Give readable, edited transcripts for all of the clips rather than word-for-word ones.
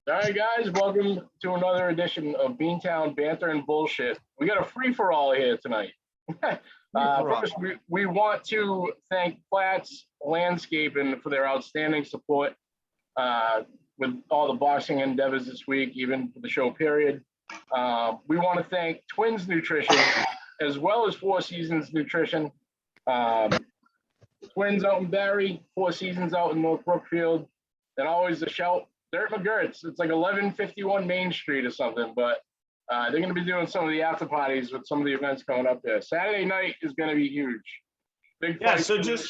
All right, guys, welcome to another edition of BeanTown Banter and Bullshit. We got a free-for-all here tonight. First, we want to thank Platts Landscaping for their outstanding support with all the boxing endeavors this week, even for the show period. We want to thank Twins Nutrition as well as Four Seasons Nutrition. Twins out in Barrie, Four Seasons out in North Brookfield, and always a shout. Dirt McGurts. It's like 1151 Main Street or something, but they're going to be doing some of the after parties with some of the events coming up there. Saturday night is going to be huge. Big yeah. So just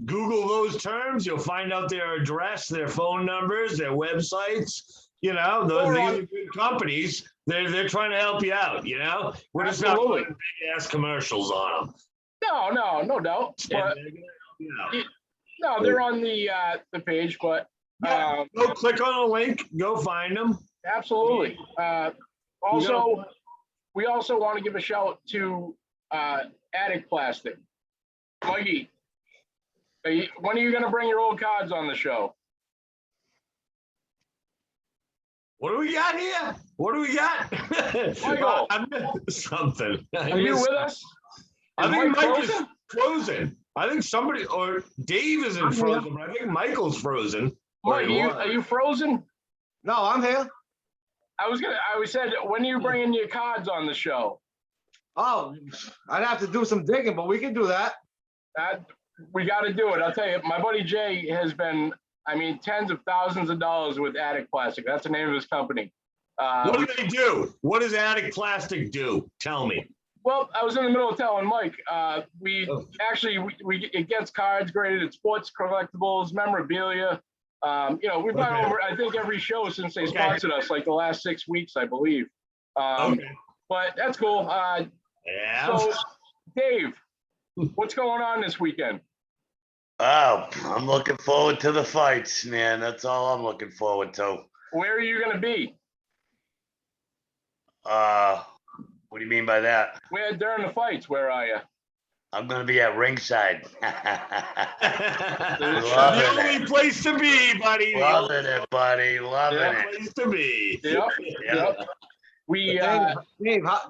Google those terms. You'll find out their address, their phone numbers, their websites. You know, these are good companies. They're trying to help you out. You know, we're just not putting big ass commercials on them. No doubt. But no, they're on the page, but go click on a link, go find them. Absolutely. Also, we also want to give a shout to Attic Plastic. Mikey, when are you going to bring your old cards on the show? What do we got here? What do we got? Michael, I missed something. Are you with us? I think Mike is frozen. I think somebody or Dave isn't frozen, but I think Michael's frozen. Mike, are you frozen? No, I'm here. I said, when are you bringing your cards on the show? Oh, I'd have to do some digging, but we can do that. We got to do it. I'll tell you, my buddy Jay has been, tens of thousands of dollars with Attic Plastic. That's the name of his company. What do they do? What does Attic Plastic do? Tell me. Well, I was in the middle of telling Mike, it gets cards graded at sports collectibles, memorabilia. We've done over, I think, every show since they sponsored us, like the last 6 weeks, I believe. But that's cool. So, Dave, what's going on this weekend? Oh, I'm looking forward to the fights, man. That's all I'm looking forward to. Where are you going to be? What do you mean by that? Where during the fights? Where are you? I'm going to be at ringside. The only place to be, buddy. Loving it, buddy. Loving it. Place to be. Yep.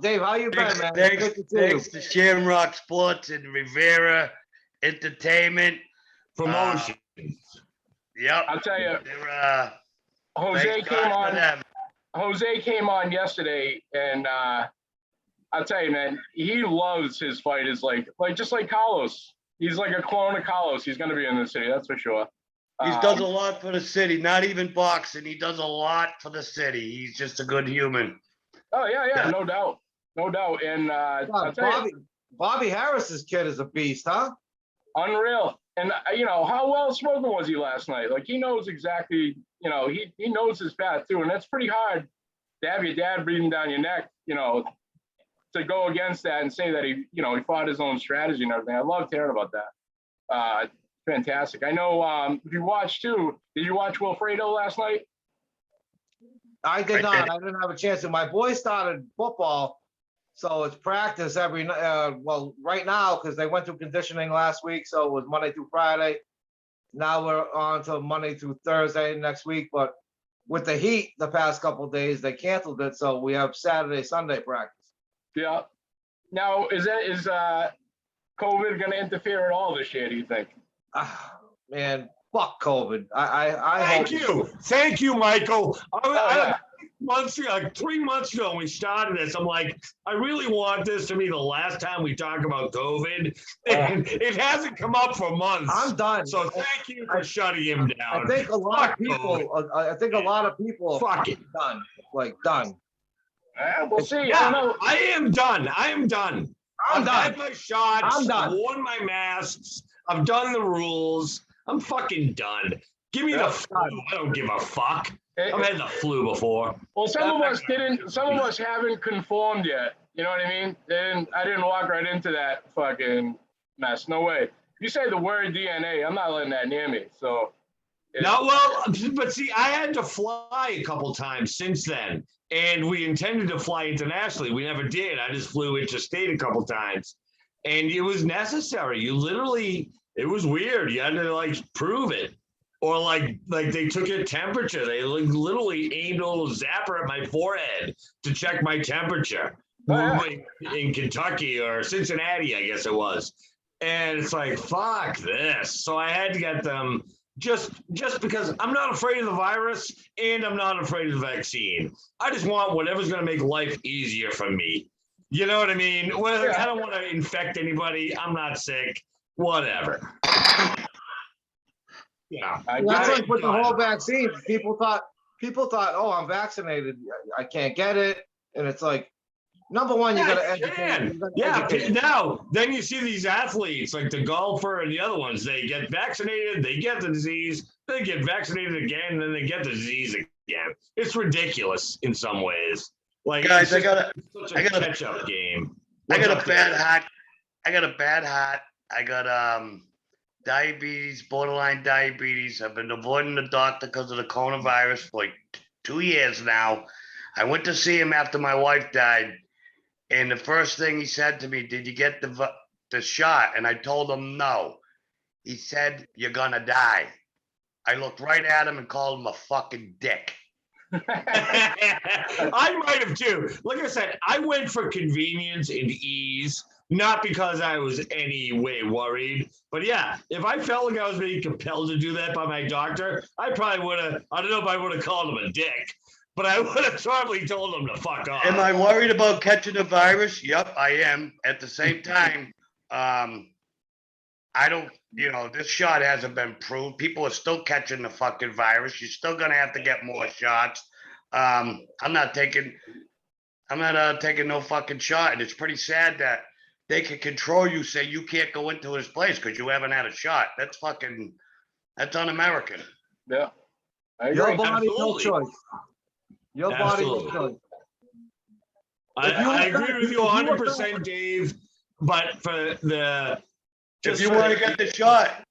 Dave, how you been, man? Thanks to Shamrock Sports and Rivera Entertainment. Promotions. Yep. I'll tell you, Jose came on yesterday, and I'll tell you, man, he loves his fighters like just like Carlos. He's like a clone of Carlos. He's going to be in the city, that's for sure. He does a lot for the city, not even boxing. He does a lot for the city. He's just a good human. Oh, yeah, no doubt. And Bobby Harris's kid is a beast, huh? Unreal. And, how well spoken was he last night? Like, he knows exactly, he knows his path, too. And that's pretty hard to have your dad breathing down your neck, to go against that and say that he fought his own strategy and everything. I loved hearing about that. Fantastic. I know if you watched too, did you watch Wilfredo last night? I did not. I didn't have a chance to. My boy started football, so it's practice every night. Right now, because they went through conditioning last week, so it was Monday through Friday. Now we're on to Monday through Thursday next week, but with the heat the past couple of days, they canceled it, so we have Saturday, Sunday practice. Yeah. Now, is COVID going to interfere at all this year, do you think? Man, fuck COVID. Thank you, Michael. 3 months ago when we started this, I'm like, I really want this to be the last time we talk about COVID. And it hasn't come up for months. I'm done. So thank you for shutting him down. I think a lot of people are done. Like, done. We'll see. Yeah, I am done. I've done. had my shots. I'm done. I've worn my masks. I've done the rules. I'm fucking done. Give me the flu. I don't give a fuck. I've had the flu before. Well, some of us haven't conformed yet. You know what I mean? I didn't walk right into that fucking mess. No way. If you say the word DNA, I'm not letting that near me. So. But see, I had to fly a couple times since then, and we intended to fly internationally. We never did. I just flew interstate a couple times, and it was necessary. It was weird. You had to prove it. Or like they took your temperature. They literally aimed a little zapper at my forehead to check my temperature. In Kentucky or Cincinnati, I guess it was. And it's like, fuck this. So I had to get them just because I'm not afraid of the virus and I'm not afraid of the vaccine. I just want whatever's going to make life easier for me. You know what I mean? Well, I don't want to infect anybody. I'm not sick. Whatever. Yeah. That's like with the whole vaccine. People thought, oh, I'm vaccinated. I can't get it. And it's like, number one, you got to educate. Educate. Now, then you see these athletes like the golfer and the other ones. They get vaccinated, they get the disease, they get vaccinated again, and then they get the disease again. It's ridiculous in some ways. Like, guys, I got a catch-up game. I got a bad heart. I got diabetes, borderline diabetes. I've been avoiding the doctor because of the coronavirus for like 2 years now. I went to see him after my wife died. And the first thing he said to me, did you get the shot? And I told him no. He said, you're gonna die. I looked right at him and called him a fucking dick. I might have too. Like I said, I went for convenience and ease, not because I was any way worried. But yeah, if I felt like I was being compelled to do that by my doctor, I probably would have, I don't know if I would have called him a dick. But I would have probably told him to fuck off. Am I worried about catching the virus? Yep, I am. At the same time, I don't, this shot hasn't been proved. People are still catching the fucking virus. You're still gonna have to get more shots. I'm not taking no fucking shot. And it's pretty sad that they can control you, say you can't go into his place because you haven't had a shot. That's un-American. Yeah. I agree. Your body, no choice. Your body, no choice. I agree with you 100%, Dave. But for the if you want to get the shot,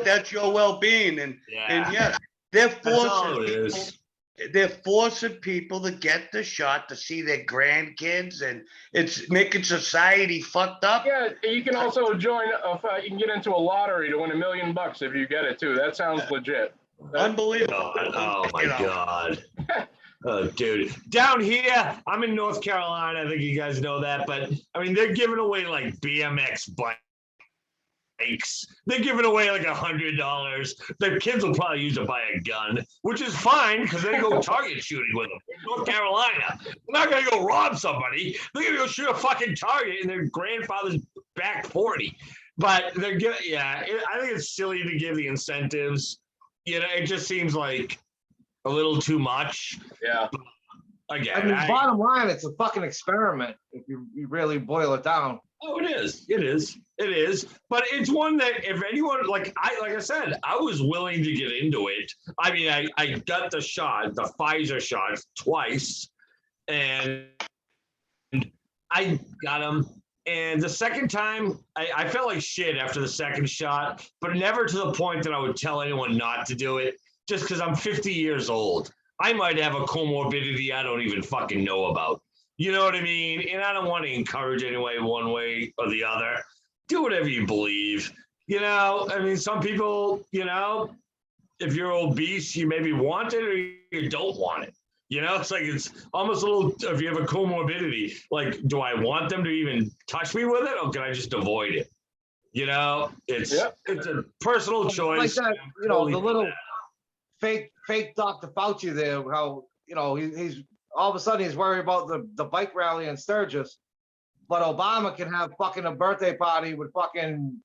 that's your well-being. And yes, they're forcing people to get the shot to see their grandkids, and it's making society fucked up. Yeah, you can also join. You can get into a lottery to win $1 million if you get it too. That sounds legit. Unbelievable. Oh my God. Oh, dude. Down here, I'm in North Carolina. I think you guys know that, but I mean, they're giving away like BMX bikes. They're giving away like $100. The kids will probably use it to buy a gun, which is fine because they go target shooting with them. In North Carolina, they're not gonna go rob somebody. They're gonna go shoot a fucking target in their grandfather's back 40. But they're giving, I think it's silly to give the incentives. It just seems like a little too much. Yeah. Again, I mean, bottom line, it's a fucking experiment if you really boil it down. Oh, it is. It is. But it's one that if anyone, like I said, I was willing to get into it. I mean, I got the shot, the Pfizer shot twice, and I got them. And the second time, I felt like shit after the second shot, but never to the point that I would tell anyone not to do it, just because I'm 50 years old. I might have a comorbidity I don't even fucking know about. You know what I mean? And I don't want to encourage anyone one way or the other. Do whatever you believe. I mean, some people, if you're obese, you maybe want it or you don't want it. It's like it's almost a little, if you have a comorbidity, like, do I want them to even touch me with it or can I just avoid it? It's a personal choice. Like that, the little fake Dr. Fauci there, how, he's all of a sudden he's worried about the bike rally in Sturgis, but Obama can have fucking a birthday party with fucking,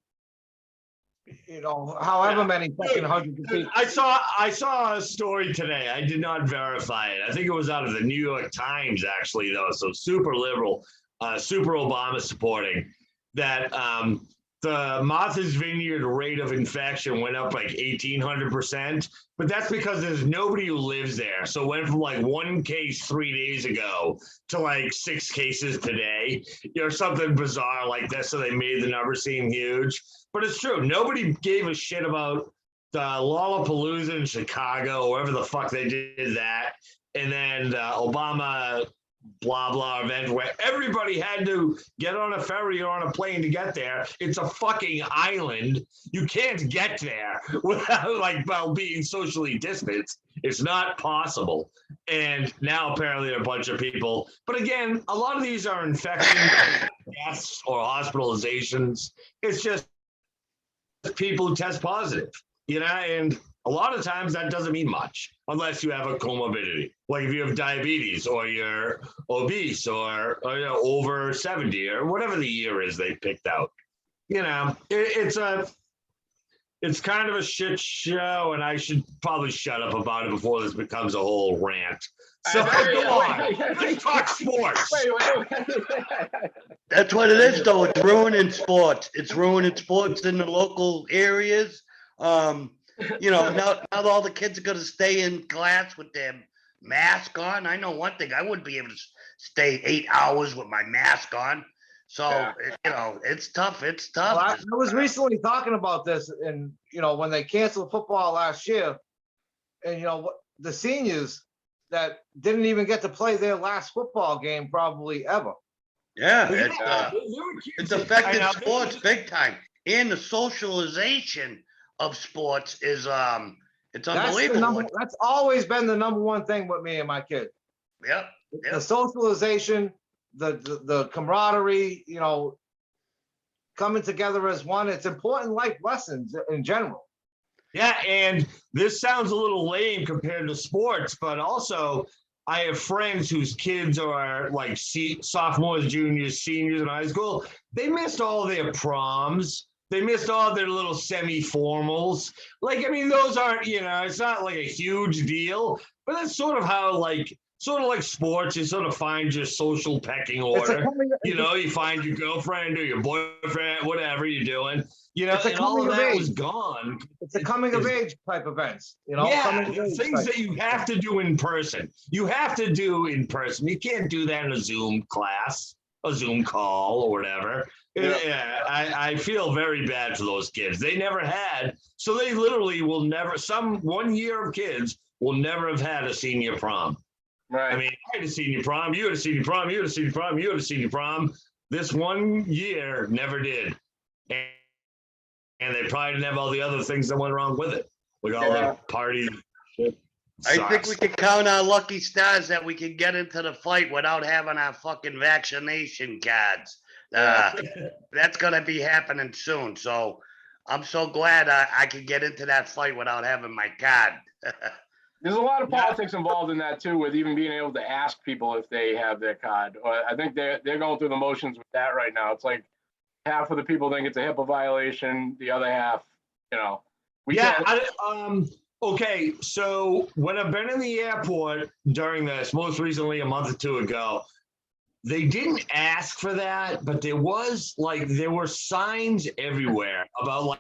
however many fucking hundreds of people. I saw a story today. I did not verify it. I think it was out of the New York Times, actually, though. So super liberal, super Obama supporting that. The Martha's Vineyard rate of infection went up like 1,800%, but that's because there's nobody who lives there. So it went from like 1 case 3 days ago to like 6 cases today, or something bizarre like that. So they made the number seem huge, but it's true. Nobody gave a shit about the Lollapalooza in Chicago, wherever the fuck they did that. And then Obama blah, blah event where everybody had to get on a ferry or on a plane to get there. It's a fucking island. You can't get there without while being socially distanced. It's not possible. And now apparently there are a bunch of people. But again, a lot of these are infection deaths or hospitalizations. It's just people who test positive, and a lot of times that doesn't mean much unless you have a comorbidity. Like if you have diabetes or you're obese or over 70 or whatever the year is they picked out. It's kind of a shit show, and I should probably shut up about it before this becomes a whole rant. So go on. Let's talk sports. That's what it is, though. It's ruining sports. It's ruining sports in the local areas. Now all the kids are going to stay in class with their mask on. I know one thing. I wouldn't be able to stay 8 hours with my mask on. So, it's tough. It's tough. Well, I was recently talking about this, and when they canceled football last year, and the seniors that didn't even get to play their last football game probably ever. Yeah, it's affected sports big time, and the socialization of sports is it's unbelievable. That's always been the number one thing with me and my kid. Yep. The socialization, the camaraderie, coming together as one. It's important life lessons in general. Yeah, and this sounds a little lame compared to sports, but also I have friends whose kids are like sophomores, juniors, seniors in high school. They missed all their proms. They missed all their little semi-formals. Those aren't, it's not like a huge deal, but that's sort of how like sports, you sort of find your social pecking order. You find your girlfriend or your boyfriend, whatever you're doing. And all of that was gone. It's a coming of age type events. Things that you have to do in person. You have to do in person. You can't do that in a Zoom class, a Zoom call, or whatever. Yeah, I feel very bad for those kids. They never had, so they literally will never. Some 1 year of kids will never have had a senior prom. Right. I had a senior prom. You had a senior prom. You had a senior prom. You had a senior prom. This 1 year never did. And they probably didn't have all the other things that went wrong with it, like all the party shit. I think we can count our lucky stars that we can get into the fight without having our fucking vaccination cards. That's going to be happening soon. So I'm so glad I can get into that fight without having my card. There's a lot of politics involved in that too, with even being able to ask people if they have their card. I think they're going through the motions with that right now. It's like half of the people think it's a HIPAA violation, the other half, Okay, so when I've been in the airport during this, most recently a month or two ago, they didn't ask for that, but there were signs everywhere about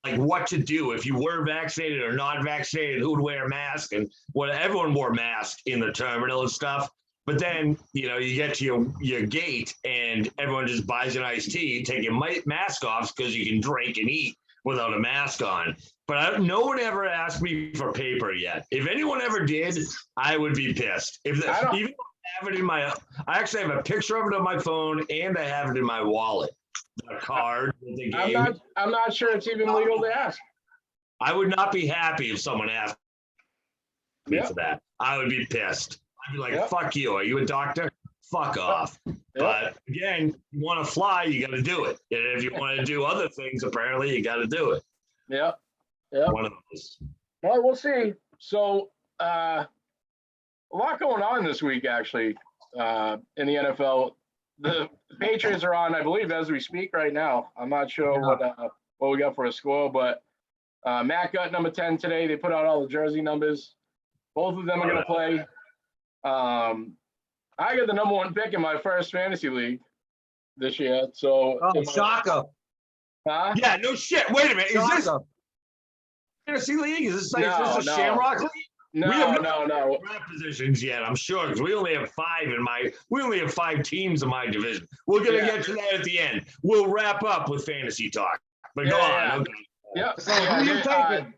like what to do if you were vaccinated or not vaccinated, who would wear a mask, and everyone wore masks in the terminal and stuff. But then, you get to your gate and everyone just buys an iced tea, take your mask off because you can drink and eat without a mask on. But no one ever asked me for paper yet. If anyone ever did, I would be pissed. Even though I have it I actually have a picture of it on my phone, and I have it in my wallet. The card that they gave. I'm not sure it's even legal to ask. I would not be happy if someone asked me for that. I would be pissed. I'd be like, fuck you. Are you a doctor? Fuck off. But again, you want to fly, you got to do it. And if you want to do other things, apparently you got to do it. Yeah. One of those. Well, we'll see. So, a lot going on this week, actually, in the NFL. The Patriots are on, I believe, as we speak right now. I'm not sure what we got for a score, but Matt got number 10 today. They put out all the jersey numbers. Both of them are going to play. I got the number 1 pick in my first fantasy league this year. So, shocker. Huh? Yeah, no shit. Wait a minute. Shocker. Is this fantasy league? Is this a Shamrock League? No. Draft positions yet, I'm sure, because we only have 5 teams in my division. We're gonna get to that at the end. We'll wrap up with fantasy talk. But go on. Okay. Yeah. So who you taking?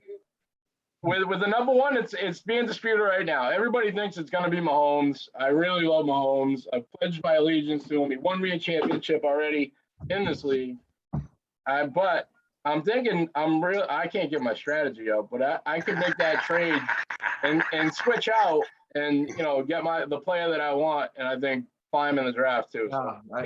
with the number one, it's being disputed right now. Everybody thinks it's going to be Mahomes. I really love Mahomes. I've pledged my allegiance to him. He won me a championship already in this league. But I'm thinking I can't get my strategy up, but I could make that trade and switch out and get the player that I want, and I think climb in the draft too. So but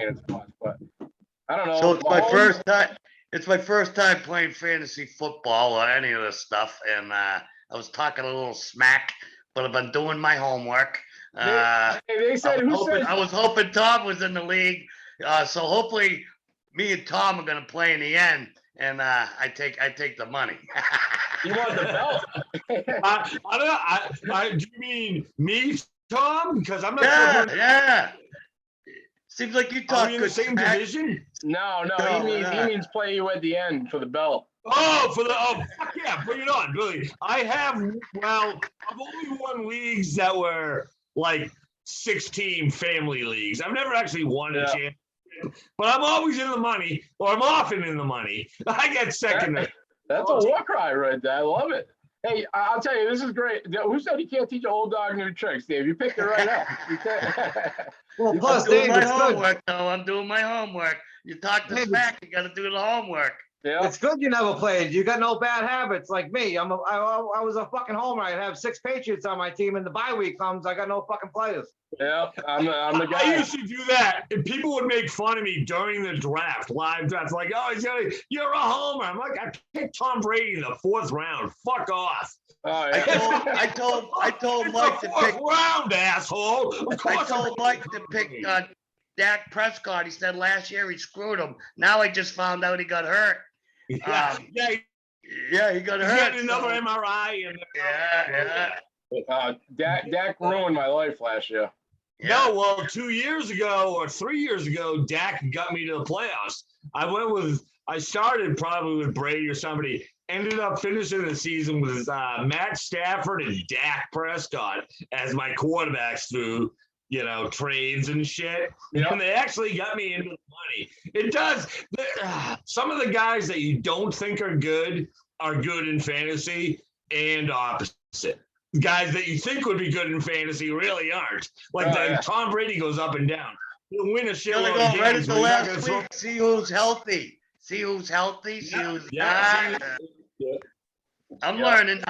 I don't know. So it's my first time. It's my first time playing fantasy football or any of this stuff, and I was talking a little smack, but I've been doing my homework. They said I was hoping Tom was in the league, so hopefully me and Tom are going to play in the end, and I take the money. You want the belt? I don't know. Do you mean me, Tom? Because I'm not sure. Yeah. Seems like you talk in the same division. No, he means play you at the end for the belt. Oh, fuck yeah, bring it on, Billy. I've only won leagues that were like 16 family leagues. I've never actually won a championship, but I'm always in the money, or I'm often in the money. I get second. That's a war cry right there. I love it. Hey, I'll tell you, this is great. Who said you can't teach an old dog new tricks, Dave? You picked it right up. Well, plus, I'm doing Dave, my it's good. homework, though. I'm doing my homework. You talk to smack, you got to do the homework. Yeah. It's good you never played. You got no bad habits like me. I was a fucking homer. I'd have 6 Patriots on my team, and the bye week comes, I got no fucking players. Yeah, I'm the guy. I used to do that, and people would make fun of me during the draft, live draft, like, "Oh, you're a homer." I'm like, I picked Tom Brady in the 4th round. Fuck off. Oh, yeah. I told Mike to pick. 4th round, asshole. Of course I told Mike to pick Dak Prescott. He said last year he screwed him. Now I just found out he got hurt. he he got hurt. He had another MRI. Dak ruined my life last year. Yeah. No, well, 2 years ago or 3 years ago, Dak got me to the playoffs. I started probably with Brady or somebody, ended up finishing the season with Matt Stafford and Dak Prescott as my quarterbacks through, trades and shit. Yep. And they actually got me into the money. It does. Some of the guys that you don't think are good in fantasy, and opposite. Guys that you think would be good in fantasy really aren't. Like Tom Brady goes up and down. He'll win a shitload of games. Right at the last week. See who's healthy. See who's not. I'm learning,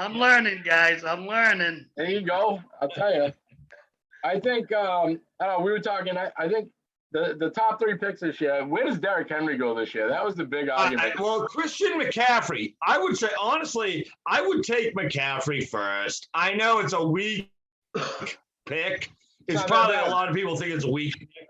guys. I'm learning. There you go. I'll tell you. I think we were talking. I think the top 3 picks this year. Where does Derrick Henry go this year? That was the big argument. Well, Christian McCaffrey. I would say honestly, I would take McCaffrey first. I know it's a weak pick. It's probably a lot of people think it's a weak pick,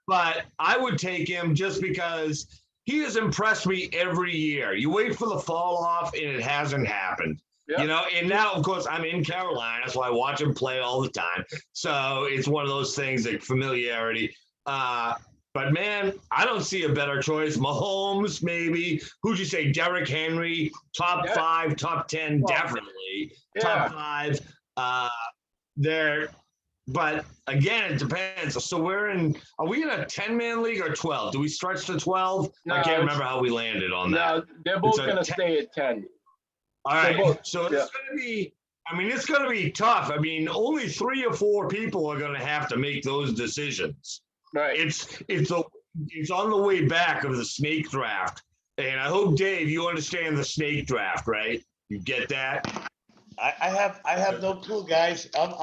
but I would take him just because he has impressed me every year. You wait for the fall off, and it hasn't happened. Yep. And now, of course, I'm in Carolina, so I watch him play all the time. So it's one of those things, like familiarity. But, man, I don't see a better choice. Mahomes, maybe. Who'd you say? Derrick Henry, top 5, top 10, definitely. Yeah. Top 5. But, again, it depends. So are we in a 10-man league or 12? Do we stretch to 12? No, I can't remember how we landed on that. No, they're both going to stay at 10. All right, so it's going to be tough. I mean, only 3 or 4 people are going to have to make those decisions. Right. It's on the way back of the snake draft, and I hope, Dave, you understand the snake draft, right? You get that? I have no clue, guys. I have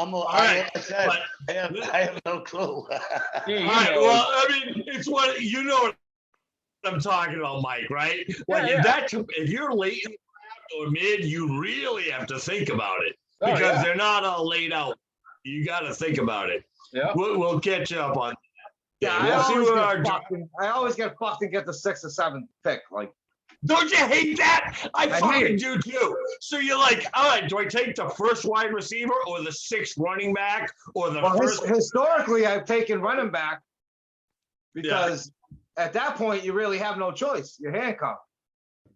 no clue. All right. Well, I mean, it's what I'm talking about, Mike, right? If you're late in the draft or mid, you really have to think about it because they're not all laid out. You got to think about it. Yeah. We'll catch up on. Yeah, I always get fucked and get the 6th or 7th pick. Like, don't you hate that? I fucking do too. So you're like, all right, do I take the first wide receiver or the 6th running back or the first? Historically, I've taken running back because at that point you really have no choice. You're handcuffed.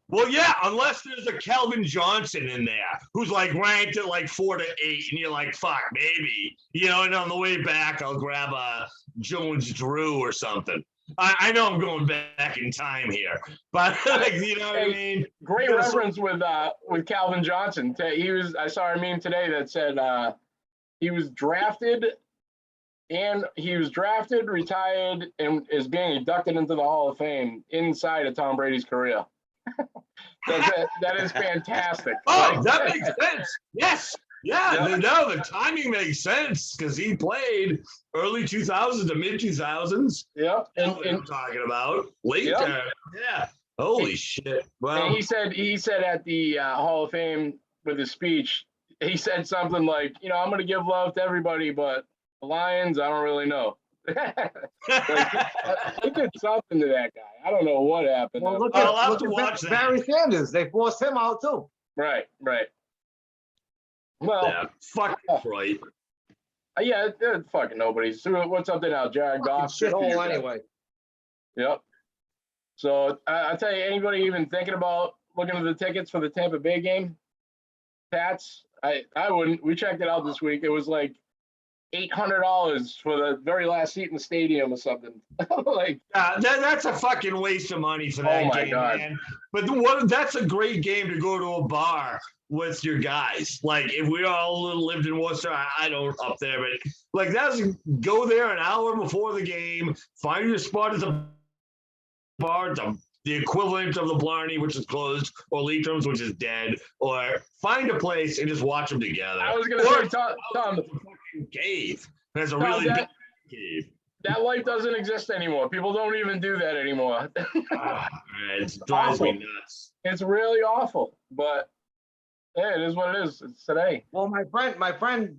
Well, yeah, unless there's a Calvin Johnson in there who's like ranked at like 4 to 8, and you're like, fuck, maybe, and on the way back I'll grab a Jones Drew or something. I know I'm going back in time here, but you know what I mean. Great reference with Calvin Johnson. I saw a meme today that said he was drafted, retired, and is being inducted into the Hall of Fame inside of Tom Brady's career. That is fantastic. Oh, that makes sense. Yes. Yeah, the timing makes sense because he played early 2000s to mid 2000s. Yeah, and I'm talking about late. Yeah. Holy shit! Well, and he said at the Hall of Fame with his speech, he said something like, I'm going to give love to everybody, but the Lions, I don't really know. He did something to that guy. I don't know what happened. Well, I'll have to watch that. Barry Sanders. They forced him out too. Right. Well, yeah, fuck Detroit. Yeah, they're fucking nobody. So what's up there now, Jared Goff? Shithole anyway. Yep. So I tell you, anybody even thinking about looking at the tickets for the Tampa Bay game? Pats? I wouldn't. We checked it out this week. It was like $800 for the very last seat in the stadium or something. That's a fucking waste of money for that game, God. Man. But that's a great game to go to a bar with your guys. Like if we all lived in Worcester, I don't up there, but like that's go there an hour before the game, find your spot at the bar, the equivalent of the Blarney, which is closed, or Leitrim's, which is dead, or find a place and just watch them together. I was gonna say, Tom, cave. There's a really big cave. That life doesn't exist anymore. People don't even do that anymore. It drives me nuts. It's really awful, but yeah, it is what it is. It's today. Well, my friend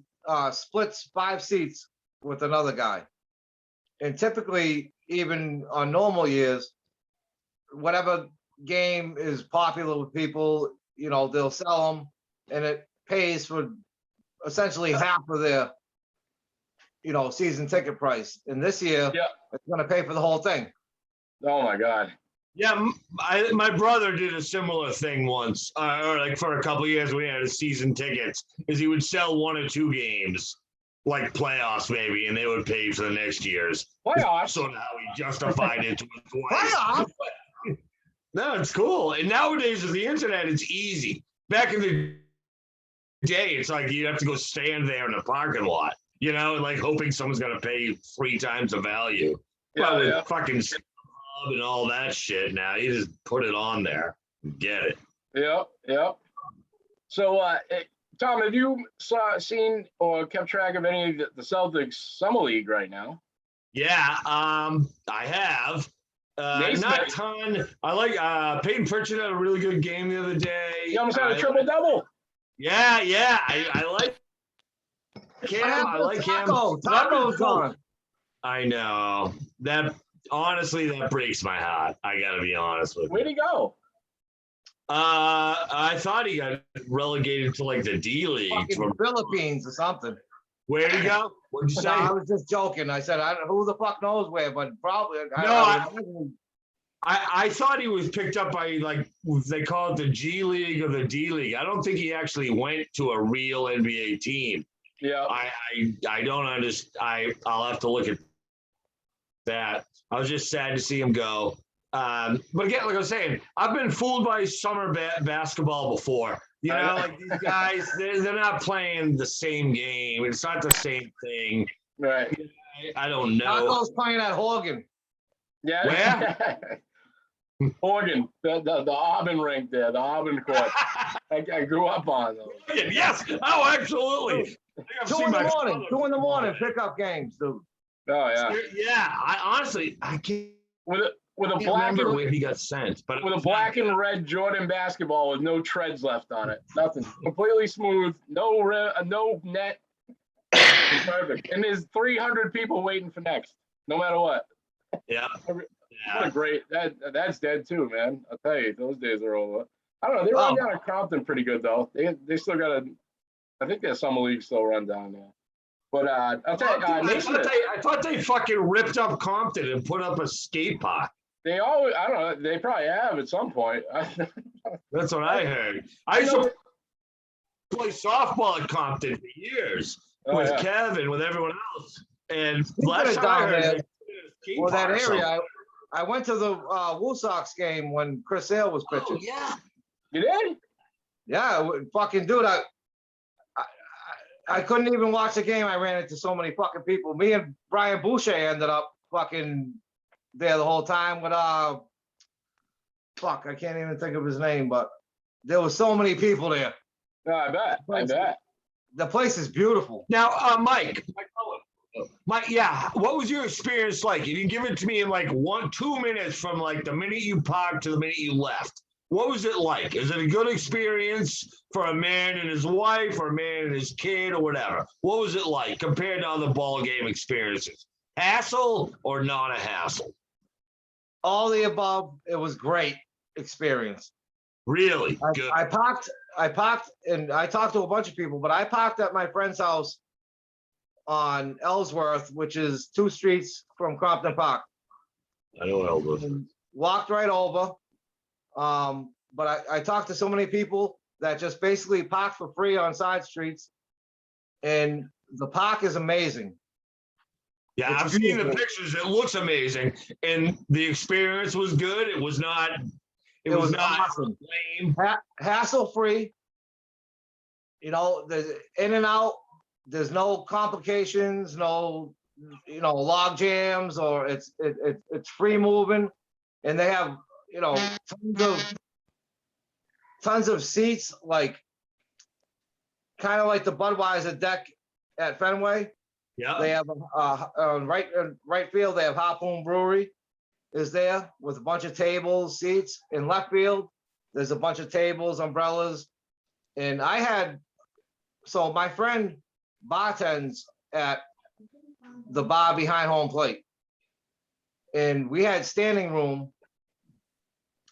splits 5 seats with another guy, and typically, even on normal years, whatever game is popular with people, they'll sell them, and it pays for essentially half of their, season ticket price. And this year, it's going to pay for the whole thing. Oh my God. Yeah, my brother did a similar thing once, or like for a couple of years when he had his season tickets, is he would sell 1 or 2 games, like playoffs maybe, and they would pay for the next year's. Playoffs? So now he justified it to his wife. Playoffs? No, it's cool. And nowadays with the internet, it's easy. Back in the day, it's like you'd have to go stand there in the parking lot, like hoping someone's going to pay you 3 times the value. But with fucking and all that shit now, you just put it on there and get it. Yep. So, Tom, have you seen or kept track of any of the Celtics Summer League right now? Yeah, I have. Not a ton. I like Peyton Pritchard had a really good game the other day. He almost had a triple-double. Yeah. I like him. I like him. Taco's gone. I know. Honestly, that breaks my heart. I gotta be honest with you. Where'd he go? I thought he got relegated to like the D League from Philippines or something. Where'd he go? What'd you say? I was just joking. I said, who the fuck knows where, but probably. I thought he was picked up by, like, they call it the G League or the D League. I don't think he actually went to a real NBA team. Yeah. I don't understand. I'll have to look at that. I was just sad to see him go. But again, like I was saying, I've been fooled by summer basketball before. Like these guys, they're not playing the same game. It's not the same thing. Right. I don't know. Taco's playing at Horgan. Yeah. Where? Horgan, the Auburn rink there, the Auburn court. I grew up on those. Yes. Oh, absolutely. 2 in the morning, pickup games, dude. Oh yeah. Yeah. I can't. With a black and where he got sent, but with a black and red Jordan basketball with no treads left on it, nothing, completely smooth, no net, perfect. And there's 300 people waiting for next, no matter what. Yeah. What a great that's dead too, man. I'll tell you, those days are over. I don't know. They run down at Compton pretty good though. They still got I think their summer league still run down there. But I'll tell you, I thought they fucking ripped up Compton and put up a skate park. They always, I don't know, they probably have at some point. That's what I heard. I used to play softball at Compton for years with Kevin, with everyone else. And last time I heard, that area, I went to the Woo Sox game when Chris Sale was pitching. Yeah. You did? Yeah, fucking dude, I couldn't even watch the game. I ran into so many fucking people. Me and Brian Boucher ended up fucking there the whole time with fuck, I can't even think of his name, but there was so many people there. No, I bet. I bet. The place is beautiful. Now, Mike, yeah, what was your experience like? You can give it to me in like 2 minutes from like the minute you parked to the minute you left. What was it like? Is it a good experience for a man and his wife or a man and his kid or whatever? What was it like compared to other ball game experiences? Hassle or not a hassle? All the above. It was great experience. Really? Good. I parked, and I talked to a bunch of people, but I parked at my friend's house on Ellsworth, which is 2 streets from Crompton Park. I know Ellsworth. And walked right over. But I talked to so many people that just basically park for free on side streets, and the park is amazing. Yeah, It's I've seen the beautiful. pictures. It looks amazing, and the experience was good. It was not. It was not awesome. lame. Hassle free. You know, the in and out. There's no complications, no, log jams, or it's free moving, and they have tons of seats, like kind of like the Budweiser deck at Fenway. Yeah. They have right field. They have Harpoon Brewery is there with a bunch of tables, seats. In left field, there's a bunch of tables, umbrellas, and so my friend bartends at the bar behind home plate, and we had standing room,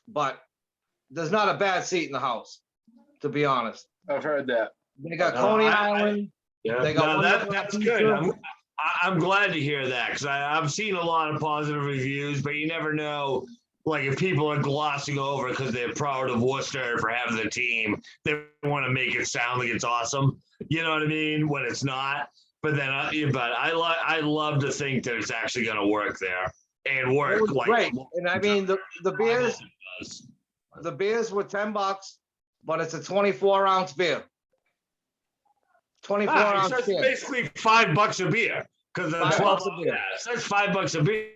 but there's not a bad seat in the house, to be honest. I've heard that. They got Coney Island. Yeah, They got that's good. I'm glad to hear that because I've seen a lot of positive reviews, but you never know. Like if people are glossing over because they're proud of Worcester for having the team, they want to make it sound like it's awesome. You know what I mean? When it's not. But then, I love to think that it's actually going to work there and work like great. And I mean the beers were $10, but it's a 24-ounce beer. 24-ounce so it's beer. basically $5 a beer because $5 a beer. So that's $5 a beer.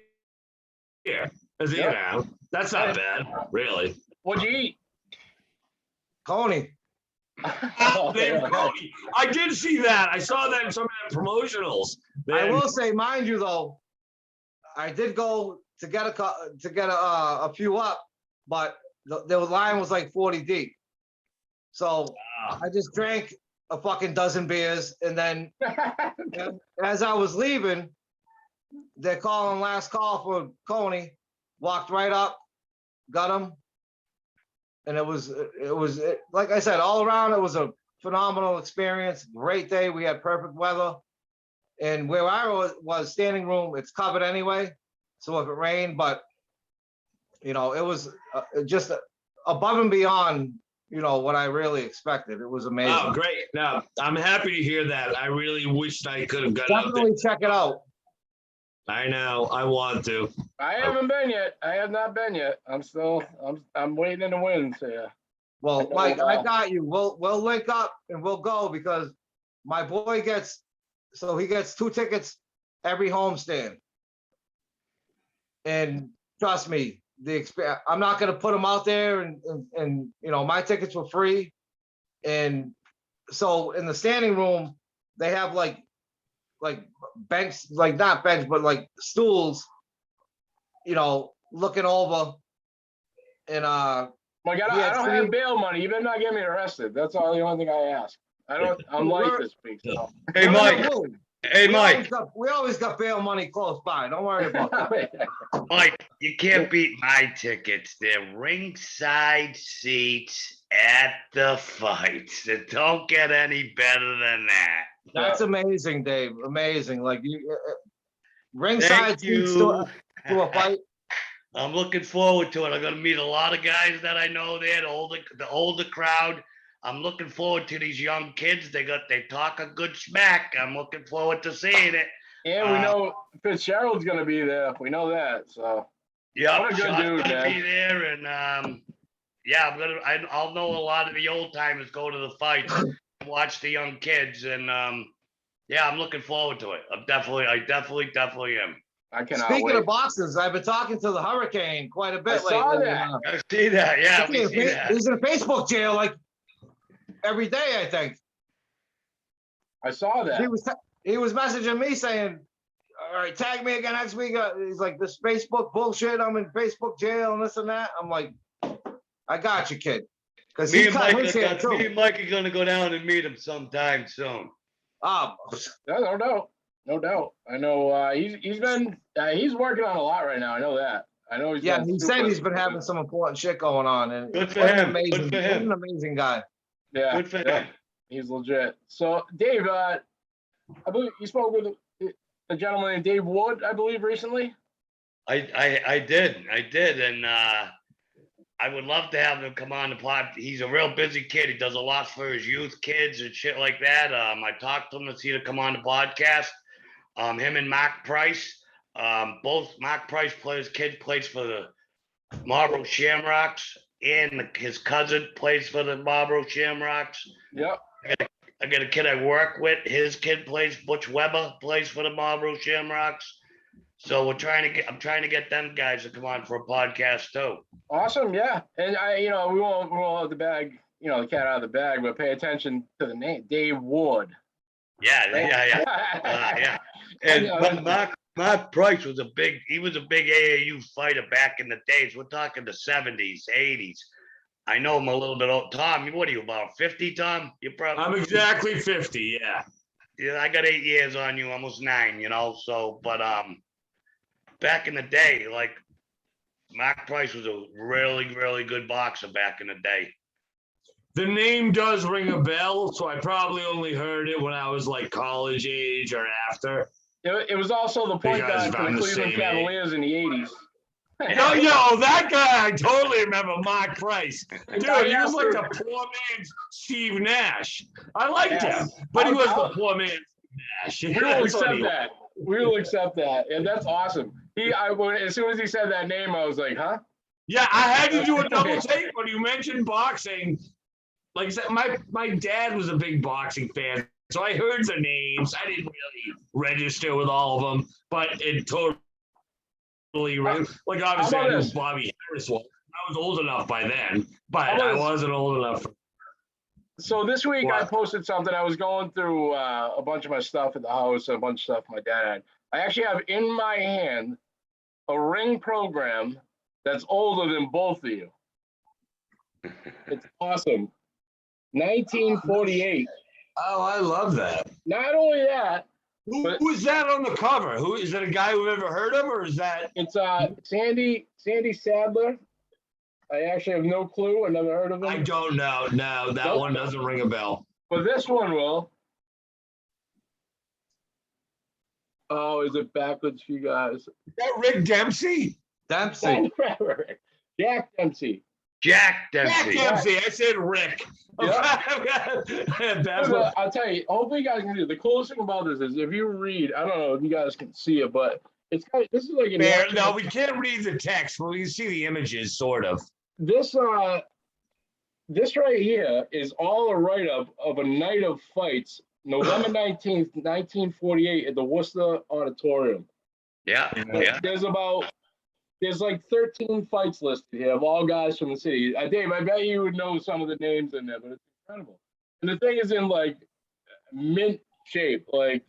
As you know, that's not bad, really. What'd you eat? Coney. I did see that. I saw that in some of the promotionals. I will say, mind you, though, I did go to get a few up, but the line was like 40 deep. So I just drank a fucking dozen beers, and then as I was leaving, they're calling last call for Coney. Walked right up, got him. And it was like I said, all around, it was a phenomenal experience. Great day. We had perfect weather. And where I was standing room, it's covered anyway. So if it rained, but it was just above and beyond, what I really expected. It was amazing. Oh, great. Now, I'm happy to hear that. I really wished I could have gotten out there. Definitely check it out. I know. I want to. I haven't been yet. I have not been yet. I'm waiting in the wings here. Well, Mike, I got you. We'll link up and we'll go because my boy gets 2 tickets every homestand. And trust me, I'm not going to put them out there, and my tickets were free. And so in the standing room, they have like bench, like not bench, but like stools, looking over. And I don't have bail money. You better not get me arrested. That's all the only thing I ask. I'm light this week. So. Hey, Mike. Hey, Mike. We always got bail money close by. Don't worry about that. Mike, you can't beat my tickets. They're ringside seats at the fights. It don't get any better than that. That's amazing, Dave. Amazing. Like ringside Thank you. seats to a fight. I'm looking forward to it. I'm gonna meet a lot of guys that I know there, the older crowd. I'm looking forward to these young kids. They talk a good smack. I'm looking forward to seeing it. And we know Fitzgerald's gonna be there. We know that. So Yeah, What a good Sean's dude, gonna man. be there, and yeah, I'll know a lot of the old timers go to the fights, watch the young kids, and yeah, I'm looking forward to it. I definitely am. I cannot Speaking wait. of boxers, I've been talking to the Hurricane quite a bit I saw lately. that. I see that. Yeah, we see that. He's in Facebook jail like every day, I think. I saw that. He was messaging me saying, all right, tag me again next week. He's like, this Facebook bullshit. I'm in Facebook jail and this and that. I'm like, I got you, kid. Because Me he and cut Mike his hair me too. and Mike are gonna go down and meet him sometime soon. Oh, Yeah, no doubt. No doubt. I know he's working on a lot right now. I know that. I know he's yeah, been he said he's been having some important shit going on. And Good for what an him. amazing, Good for what him. an amazing guy. Yeah, Good for yeah, him. he's legit. So Dave, I believe you spoke with a gentleman named Dave Wood, I believe, recently. I did, and I would love to have him come on the pod. He's a real busy kid. He does a lot for his youth kids and shit like that. I talked to him to see to come on the podcast. Him and Mark Price. Both Mark Price plays for the Marlboro Shamrocks, and his cousin plays for the Marlboro Shamrocks. Yep. I got a kid I work with. His kid Butch Weber plays for the Marlboro Shamrocks. So I'm trying to get them guys to come on for a podcast too. Awesome. Yeah. And we won't let the bag, the cat out of the bag, but pay attention to the name, Dave Wood. Yeah. Yeah. And but Mark Price was a big AAU fighter back in the days. We're talking the 70s, 80s. I know him a little bit old. Tom, what are you, about 50, Tom? You're probably I'm exactly 50, yeah. Yeah, I got 8 years on you, almost 9, so but back in the day, like Mark Price was a really, really good boxer back in the day. The name does ring a bell, so I probably only heard it when I was like college age or after. It was also the point Because guard for I'm the the Cleveland same age. Cavaliers in the 80s. Yo, that guy, I totally remember Mark Price. Dude, he was like the poor man's Steve Nash. I liked him, but he was the poor man's Nash. We will accept that. We will accept that. And that's awesome. As soon as he said that name, I was like, huh? Yeah, I had to do a double take when you mentioned boxing. Like I said, my dad was a big boxing fan, so I heard the names. I didn't really register with all of them, but it totally, like obviously I knew who Bobby Harris was. I was old enough by then, but I wasn't old enough. So this week I posted something. I was going through a bunch of my stuff at the house, a bunch of stuff my dad had. I actually have in my hand a ring program that's older than both of you. It's awesome. 1948. Oh, I love that. Not only that, who is that on the cover? Who is that? A guy we've ever heard of, or is that? It's Sandy Sadler. I actually have no clue. I never heard of him. I don't know. No, that one doesn't ring a bell. But this one will. Oh, is it backwards for you guys? Is that Rick Dempsey? Dempsey. Jack Dempsey. Jack Dempsey. Jack Dempsey. I said Rick. Yeah. That's what... I'll tell you. Hopefully, you guys can do. The coolest thing about this is if you read. I don't know if you guys can see it, but it's kind of, this is like an. No, we can't read the text, but we can see the images, sort of. This right here is all a write-up of a night of fights, November 19th, 1948, at the Worcester Auditorium. Yeah. There's like 13 fights listed here of all guys from the city. Dave, I bet you would know some of the names in there, but it's incredible. And the thing is in like mint shape, like.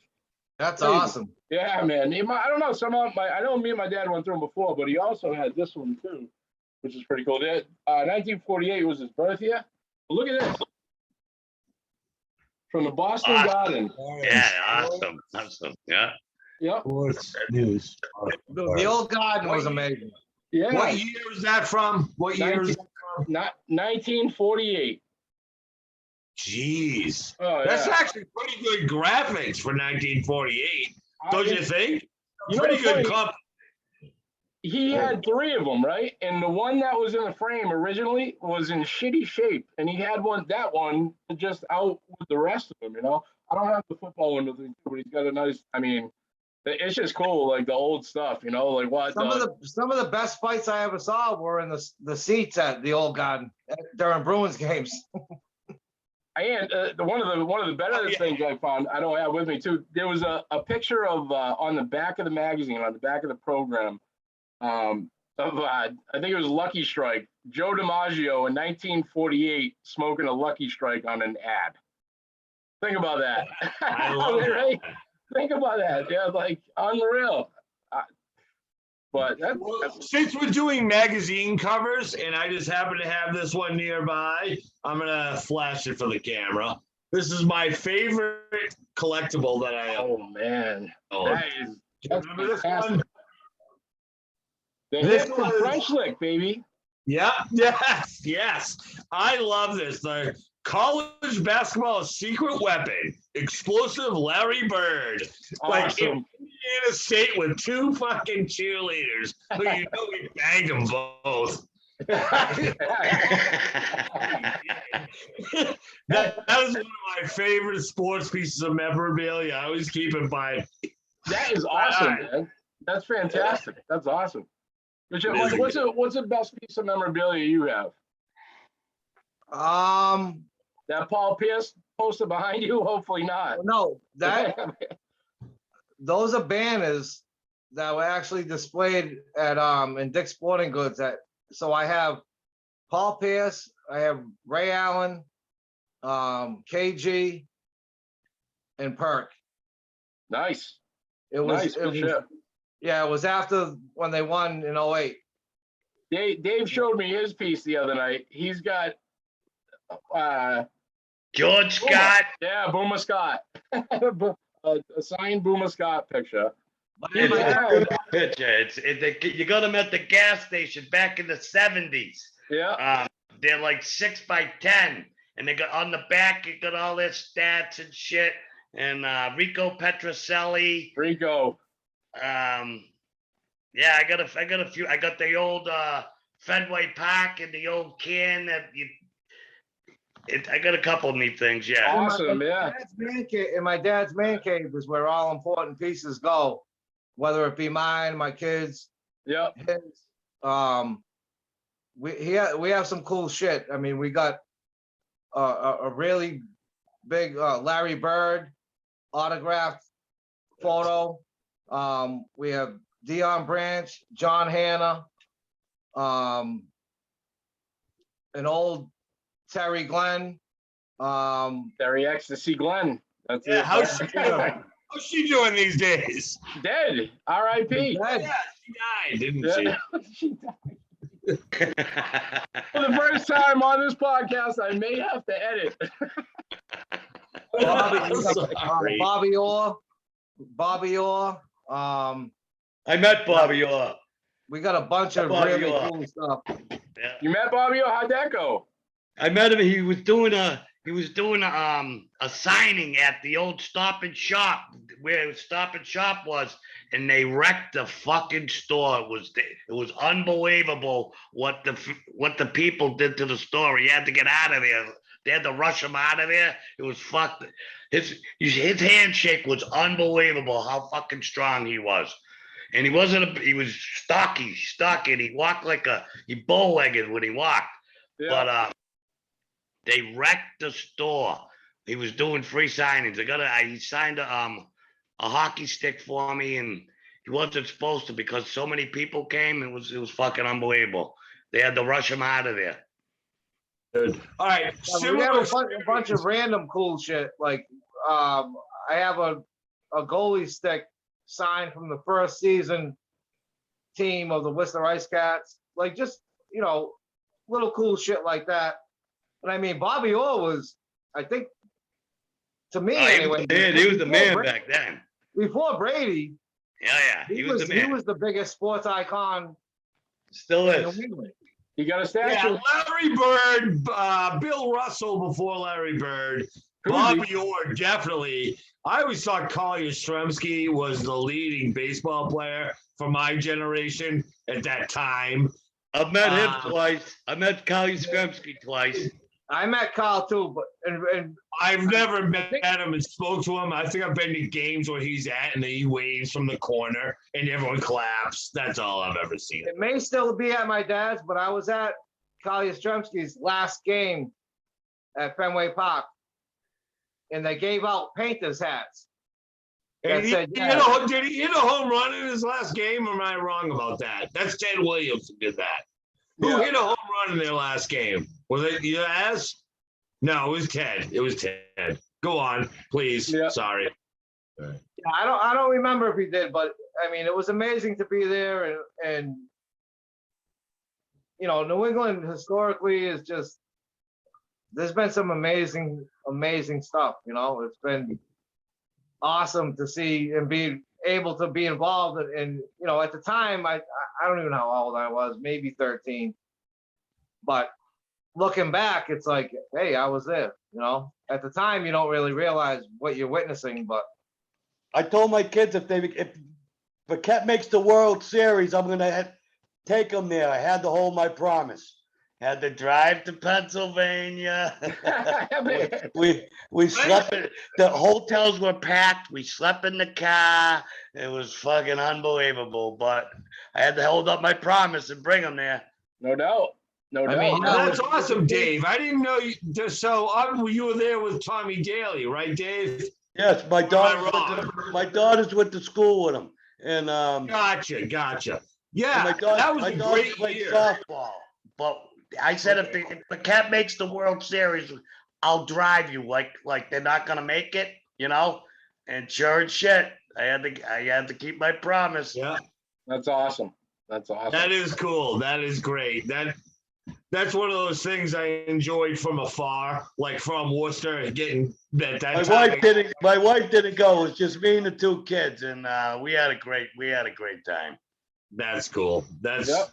That's awesome. Yeah, man. I don't know. I know me and my dad went through them before, but he also had this one too, which is pretty cool. 1948 was his birth year. Look at this. From the Boston Garden. Yeah, awesome. Yeah. Yep. News. The old garden was amazing. Yeah. What year is that from? What year is that from? 1948. Jeez. Oh, That's yeah. actually pretty good graphics for 1948. Don't you think? You Pretty know good funny, company. He had 3 of them, right? And the one that was in the frame originally was in shitty shape, and he had that one just out with the rest of them. I don't have the football one with him, but he's got a nice. I mean, It's just cool, like the old stuff, you know, like what. Some of the best fights I ever saw were in the seats at the old Garden during Bruins games. And one of the better things I found, I don't have with me too. There was a picture of on the back of the magazine, on the back of the program, of I think it was Lucky Strike, Joe DiMaggio in 1948 smoking a Lucky Strike on an ad. Think about that. I love Right? that. Think about that. Yeah, like unreal. But Well, since we're doing magazine covers and I just happen to have this one nearby, I'm gonna flash it for the camera. This is my favorite collectible that I own. oh man, that's Remember this fantastic. one? The This hit from was- French Lick, baby. Yeah, yes. I love this. The college basketball secret weapon, explosive Larry Bird. Like in Awesome. Indiana State with 2 fucking cheerleaders who you know we banged them both. that was one of my favorite sports pieces of memorabilia. I always keep it by. That is awesome, man. That's fantastic. That's awesome. Richard, what's the best piece of memorabilia you have? That Paul Pierce poster behind you? Hopefully not. No, those are banners that were actually displayed at in Dick's Sporting Goods. So I have Paul Pierce, I have Ray Allen, KG, and Perk. Nice. It was, Nice. Good shit. yeah, it was after when they won in 08. Dave showed me his piece the other night. He's got George Scott. yeah, Boomer Scott. A signed Boomer Scott picture. But Yeah. in my dad- Picture. You got them at the gas station back in the 70s. Yeah. They're like 6x10, and they got on the back. You got all their stats and shit. And Rico Petrocelli. Rico. Yeah, I got a few. I got the old Fenway Park and the old can that you. I got a couple neat things. Yeah. Awesome, yeah. In my dad's man cave is where all important pieces go, whether it be mine, my kids, Yep. his. We have some cool shit. I mean, we got a really big Larry Bird autographed photo. We have Dion Branch, John Hanna, an old Terry Glenn. Terry Ecstasy Glenn. That's Yeah, it. how's she doing? How's she doing these days? Dead. R.I.P. Dead. Yeah, she died, didn't Yeah. she? She died. For the first time on this podcast, I may have to edit. Sorry. Bobby Orr. I met Bobby Orr. We got a bunch of Bobby really Orr. cool stuff. Yeah. You met Bobby? How'd that go? I met him. He was doing a signing at the old Stop and Shop where Stop and Shop was, and they wrecked the fucking store. It was unbelievable what the people did to the store. He had to get out of there. They had to rush him out of there. It was fucked. His handshake was unbelievable. How fucking strong he was. And he was stocky, and he walked he bow-legged when he walked. Yeah. But they wrecked the store. He was doing free signings. He signed a hockey stick for me, and he wasn't supposed to because so many people came. It was fucking unbelievable. They had to rush him out of there. Good. All right. We have a bunch of random cool shit. Like I have a goalie stick signed from the first season team of the Worcester Ice Cats. Like just, little cool shit like that. But I mean, Bobby Orr was, I think, to me anyway. He was the man before back then. Before Brady, Yeah. He was the man. he was the biggest sports icon Still in New is. England. You got a Yeah, statue? Larry Bird, Bill Russell before Larry Bird, Bobby Orr, definitely. I always thought Carl Yastrzemski was the leading baseball player for my generation at that time. I've met him twice. I met Kyle Yastrzemski twice. I met Carl too, but and I've never met him and spoke to him. I think I've been to games where he's at and he waves from the corner and everyone claps. That's all I've ever seen. it may still be at my dad's, but I was at Carl Yastrzemski's last game at Fenway Park, and they gave out painters hats. And That he, said, he yeah. did he hit a home run in his last game? Or am I wrong about that? That's Ted Williams who did that. Who Yeah. hit a home run in their last game? Was it Yaz? No, it was Ted. It was Ted. Go on, please. Yeah. Sorry. I don't remember if he did, but I mean, it was amazing to be there, and you know, New England historically is just, there's been some amazing stuff. You know, it's been awesome to see and be able to be involved in, you know, at the time, I don't even know how old I was, maybe 13. But looking back, it's like, hey, I was there, you know. At the time, you don't really realize what you're witnessing, but I told my kids if Paquette makes the World Series, I'm gonna take them there. I had to hold my promise. Had to drive to Pennsylvania. We slept in, the hotels were packed. We slept in the car. It was fucking unbelievable. But I had to hold up my promise and bring them there. No doubt. No I doubt. mean, Well, no, that's awesome, Dave. I didn't know you. So you were there with Tommy Daly, right, Dave? Yes, my Am I daughter's with the school with him, and Gotcha. Yeah, my that was my a daughter great played year. softball. But I said if the cat makes the World Series, I'll drive you like they're not gonna make it, you know? And sure as shit, I had to keep my promise. Yeah, That's awesome. That's awesome. that is cool. That is great. That's one of those things I enjoyed from afar, like from Worcester, getting that My time. wife didn't go. It was just me and the two kids. And we had a great time. That's cool. Yep.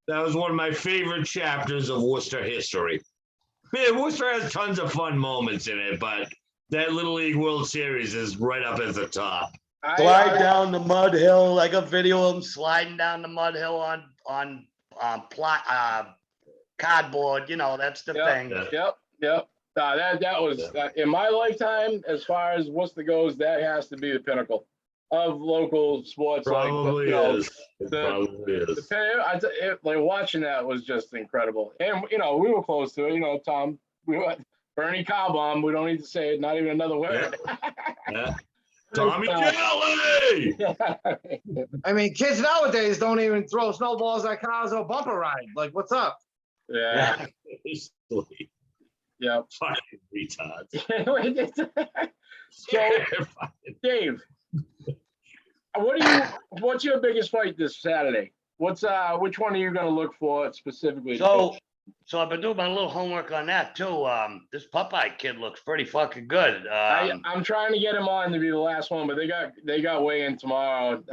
That was one of my favorite chapters of Worcester history. Man, Worcester has tons of fun moments in it, but that Little League World Series is right up at the top. Slide down the mud hill. I got video of them. Sliding down the mud hill on cardboard, you know, that's the thing. Yep. That was in my lifetime, as far as Worcester goes, that has to be the pinnacle of local sports. Probably is. Like watching that was just incredible. And you know, we were close to it. You know, Tom, we were Bernie Carbomb. We don't need to say it. Not even another word. Yeah. Tommy Daly! I mean, kids nowadays don't even throw snowballs at cars or bumper ride. Like, what's up? Yeah. Yeah. Fucking retards. So, Dave, what's your biggest fight this Saturday? Which one are you going to look for specifically? So I've been doing my little homework on that too. This Popeye kid looks pretty fucking good. I'm trying to get him on to be the last one, but they got weigh-in tomorrow.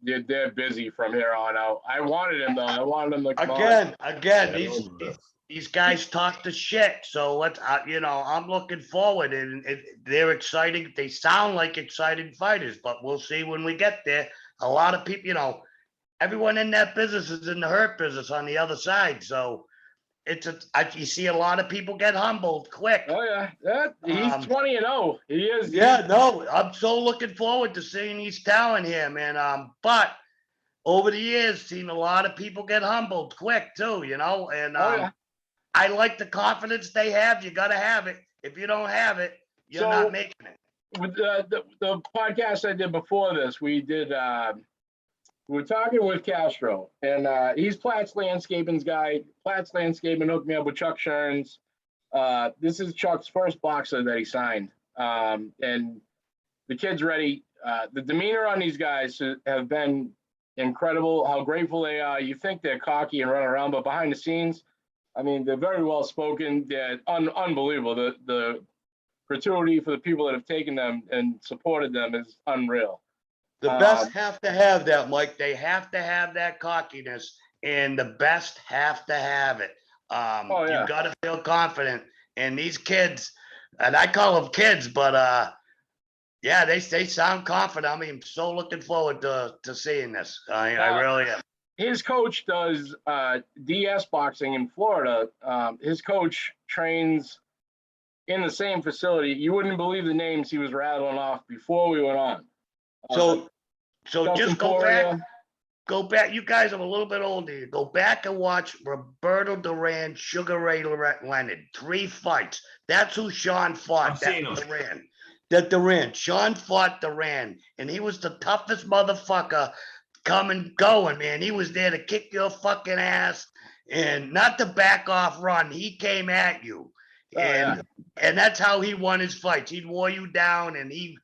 They're busy from here on out. I wanted him though. I wanted him to come on. Again, these guys talk the shit. So let's, I'm looking forward, and they're exciting. They sound like exciting fighters, but we'll see when we get there. A lot of people, everyone in that business is in the hurt business on the other side. So you see a lot of people get humbled quick. Oh yeah, he's 20-0. He is. Yeah, no, I'm so looking forward to seeing his talent here, man. But over the years, seen a lot of people get humbled quick too, and I like the confidence they have. You got to have it. If you don't have it, you're not making it. With the podcast I did before this, we were talking with Castro, and he's Platt's Landscaping's guy. Platt's Landscaping hooked me up with Chuck Shearns. This is Chuck's first boxer that he signed, and the kid's ready. The demeanor on these guys have been incredible. How grateful they are. You think they're cocky and run around, but behind the scenes, I mean, they're very well spoken. They're unbelievable. The gratuity for the people that have taken them and supported them is unreal. the best have to have that, Mike. They have to have that cockiness, and the best have to have it. You got to feel confident. And these kids, and I call them kids, but they sound confident. I mean, so looking forward to seeing this. I really am. his coach does DS boxing in Florida. His coach trains in the same facility. You wouldn't believe the names he was rattling off before we went on. So, So Justin just go Poirier. back. Go back. You guys are a little bit older. Go back and watch Roberto Duran, Sugar Ray Leonard. 3 fights. That's who Sean fought. I've seen That him. Duran. that Durant. Sean fought Duran, and he was the toughest motherfucker coming, going, man. He was there to kick your fucking ass and not to back off run. He came at you. Oh, yeah. And that's how he won his fights. He wore you down, and he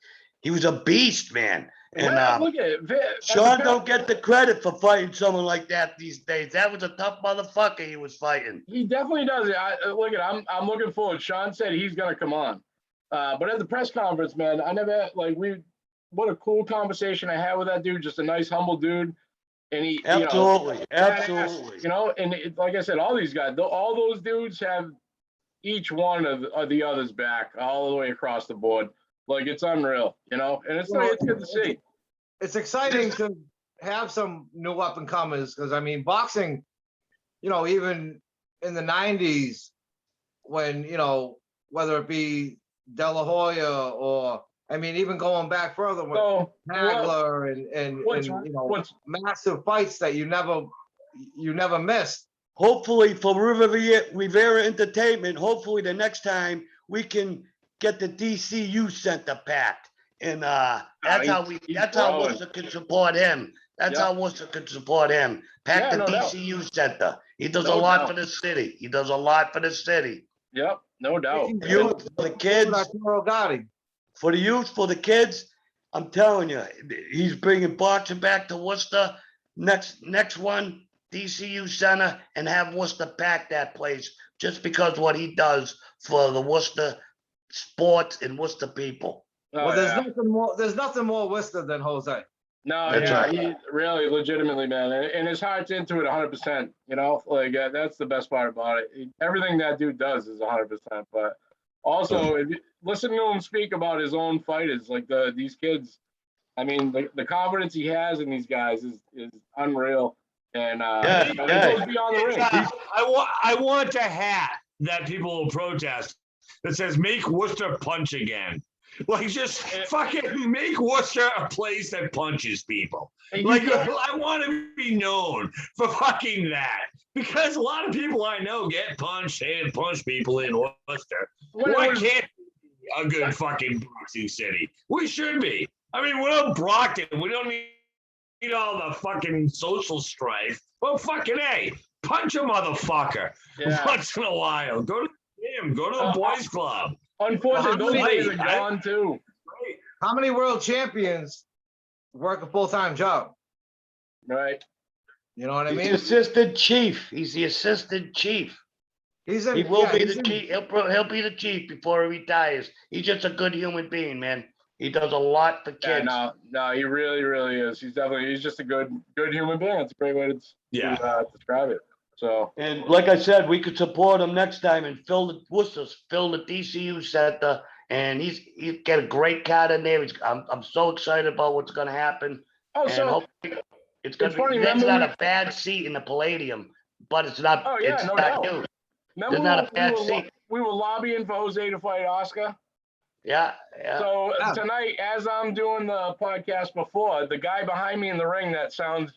was a beast, man. And Well, look at it. Sean don't get the credit for fighting someone like that these days. that was a tough motherfucker he was fighting. He definitely does it. Look at. I'm looking forward. Sean said he's gonna come on, but at the press conference, man, I never what a cool conversation I had with that dude. Just a nice, humble dude, and he, Absolutely, badass, absolutely. and like I said, all these guys, all those dudes have each one of the others back all the way across the board. Like it's unreal, and it's good to see. It's exciting to have some new up and comers because I mean, boxing, even in the 90s, when, whether it be De La Hoya or, I mean, even going back further with So Hagler and massive fights that you never missed. Hopefully for Rivera Entertainment, hopefully the next time we can get the DCU Center packed. And That's how growing. Worcester can support him. That's Yeah. how Worcester can support him. Pack the no doubt. DCU Center. He does No a lot doubt. for the city. He does a lot for the city. Yep, no doubt. youth, for the kids, Gotti. for the youth, for the kids, I'm telling you, he's bringing boxing back to Worcester. Next one, DCU Center, and have Worcester pack that place just because what he does for the Worcester sports and Worcester people. Oh, Well, there's yeah. nothing more Worcester than Jose. No, That's yeah, right. he really, legitimately, man, and his heart's into it 100%. That's the best part about it. Everything that dude does is 100%. But also, if you listen to him speak about his own fighters, like these kids, I mean, the confidence he has in these guys is unreal, and it goes beyond the ring. I want a hat that people will protest that says "Make Worcester punch again." Like, just fucking make Worcester a place that punches people. Like, I want to be known for fucking that. Because a lot of people I know get punched and punch people in Worcester. Why can't we be a good fucking boxing city? We should be. I mean, we're Brockton. We don't need all the fucking social strife. Well, fucking A, punch a motherfucker once in a while. Go to the gym. Go to the boys club. Unfortunately, those days are gone too. How many world champions work a full-time job? Right. You know what I He's mean? the assistant chief. He's the assistant chief. He will be the Chief. He'll be the chief before he retires. He's just a good human being, man. He does a lot for kids. Yeah, no, he really, really is. He's just a good human being. That's a great way to describe it. So, And like I said, we could support him next time and Fill the DCU Center, and he's got a great card in there. I'm so excited about what's going to happen. oh, And so hopefully it's going to funny, be. There's remember not a bad seat in the Palladium, but it's not. Oh, yeah, it's no not doubt. you. remember There's not a when bad seat. we were lobbying for Jose to fight Oscar? Yeah. So tonight, as I'm doing the podcast before, the guy behind me in the ring that sounds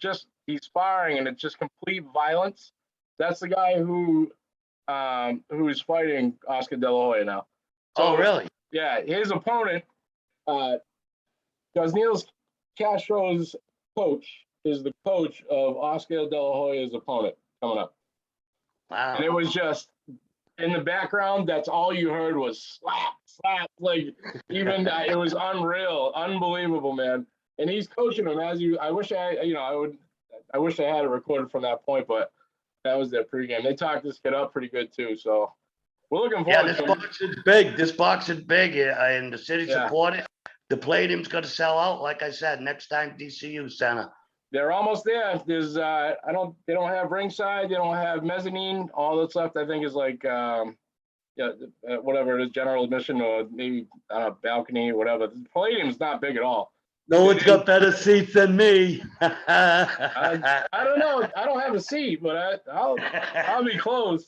he's sparring and it's just complete violence. That's the guy who's fighting Oscar De La Hoya now. Oh, really? Yeah, his opponent, Gosniels Castro's coach, is the coach of Oscar De La Hoya's opponent coming up. Wow. And it was just in the background, that's all you heard was slap, slap. Like, even it was unreal, unbelievable, man. And he's coaching him I wish I had it recorded from that point, but that was their pregame. They talked this kid up pretty good too. So we're looking forward this to it. boxing's big. This boxing's big, and the city support it. The Palladium's going to sell out, like I said, next time DCU Center. They're almost there. There's they don't have ringside, they don't have mezzanine. All that's left, I think, is like whatever it is, general admission or maybe balcony, whatever. The Palladium's not big at all. No one's got better seats than me. I don't know. I don't have a seat, but I'll be close.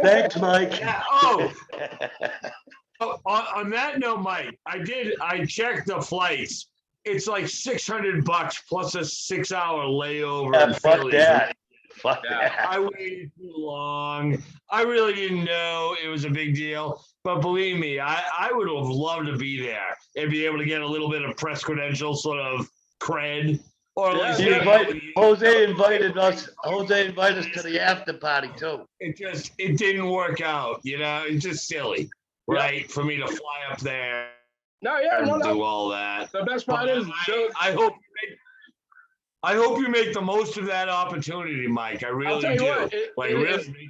Thanks, Mike. Yeah. Oh, on that note, Mike, I checked the flights. It's like $600 plus a 6-hour layover in Fuck Philly. that. Fuck Yeah. that. I waited too long. I really didn't know it was a big deal. But believe me, I would have loved to be there and be able to get a little bit of press credential sort of cred. Or at least Jose invited us to the after party too. it didn't work out, you know, it's just silly, right? For me to fly up there No, yeah, and no. do all that. The best part is, I hope you make the most of that opportunity, Mike. I I'll really tell you do. what,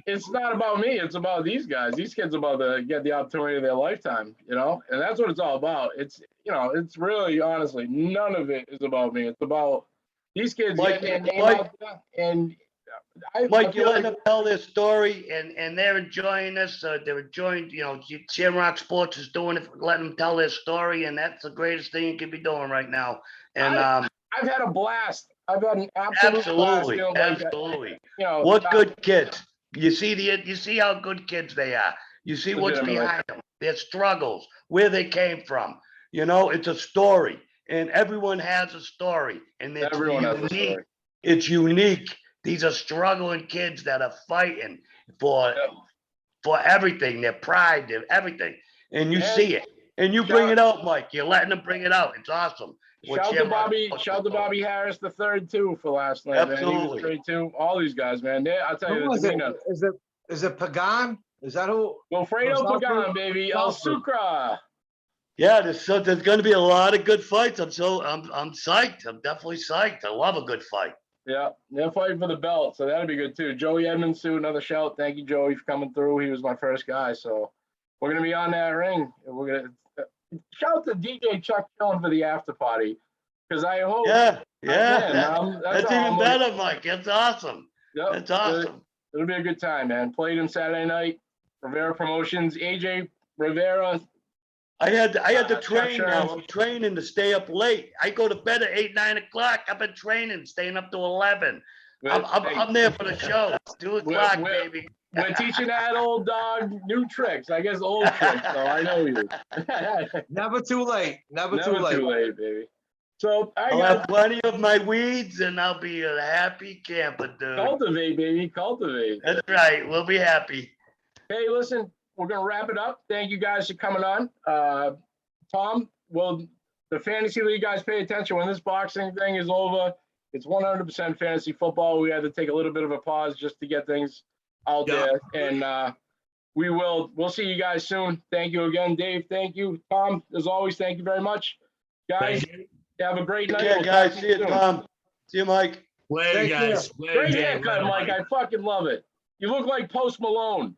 it's not about me. It's about these guys. These kids are about to get the opportunity of their lifetime, you know, and that's what it's all about. It's, you know, it's really, honestly, none of it is about me. It's about these kids Mike, getting their name Mike, out there. And Mike, you letting them tell their story, and they're enjoying this. They're enjoying, you know, Shamrock Sports is doing it, letting them tell their story, and that's the greatest thing you can be doing right now. And I've had a blast. I've had an absolute blast. Absolutely. You know, what good kids. You see how good kids they are. You see what's Legitimately. behind them, their struggles, where they came from. You know, it's a story, and everyone has a story, and it's Everyone has a unique. story. It's unique. These are struggling kids that are fighting for everything, their pride, their everything, and you see it, and you bring it out, Mike. You're letting them bring it out. It's awesome. Shout to Bobby Harris the third too for last night. Absolutely. Man. He was great too. All these guys, man. I'll tell you, Who was it? Is it Pagan? Is that who? Wilfredo Pagan, baby. El Sucra. Yeah, there's going to be a lot of good fights. I'm psyched. I'm definitely psyched. I love a good fight. Yeah, they're fighting for the belt, so that'll be good too. Joey Edmonds too, another shout. Thank you, Joey, for coming through. He was my first guy, so we're gonna be on that ring. We're gonna shout to DJ Chuck Chillin for the after party, because I hope. Yeah, that's even better, Mike. That's awesome. Yep, that's awesome. It'll be a good time, man. Played him Saturday night. Rivera Promotions, AJ Rivera. I had to train now. I'm training to stay up late. I go to bed at 8, 9 o'clock. I've been training, staying up to 11. I'm there for the show. It's 2 o'clock, baby. We're teaching that old dog new tricks. I guess old tricks, so I know you. Never too late. Never too late, baby. So I'll have plenty of my weeds, and I'll be a happy camper, dude. Cultivate, baby. Cultivate. That's right. We'll be happy. Hey, listen, we're going to wrap it up. Thank you guys for coming on. Tom, will the fantasy league guys pay attention when this boxing thing is over? It's 100% fantasy football. We had to take a little bit of a pause just to get things out there. And we'll see you guys soon. Thank you again, Dave. Thank you. Tom, as always, thank you very much. Guys, have a great night. Yeah, guys. See you, Tom. See you, Mike. Later, guys. Great haircut, Mike. I fucking love it. You look like Post Malone.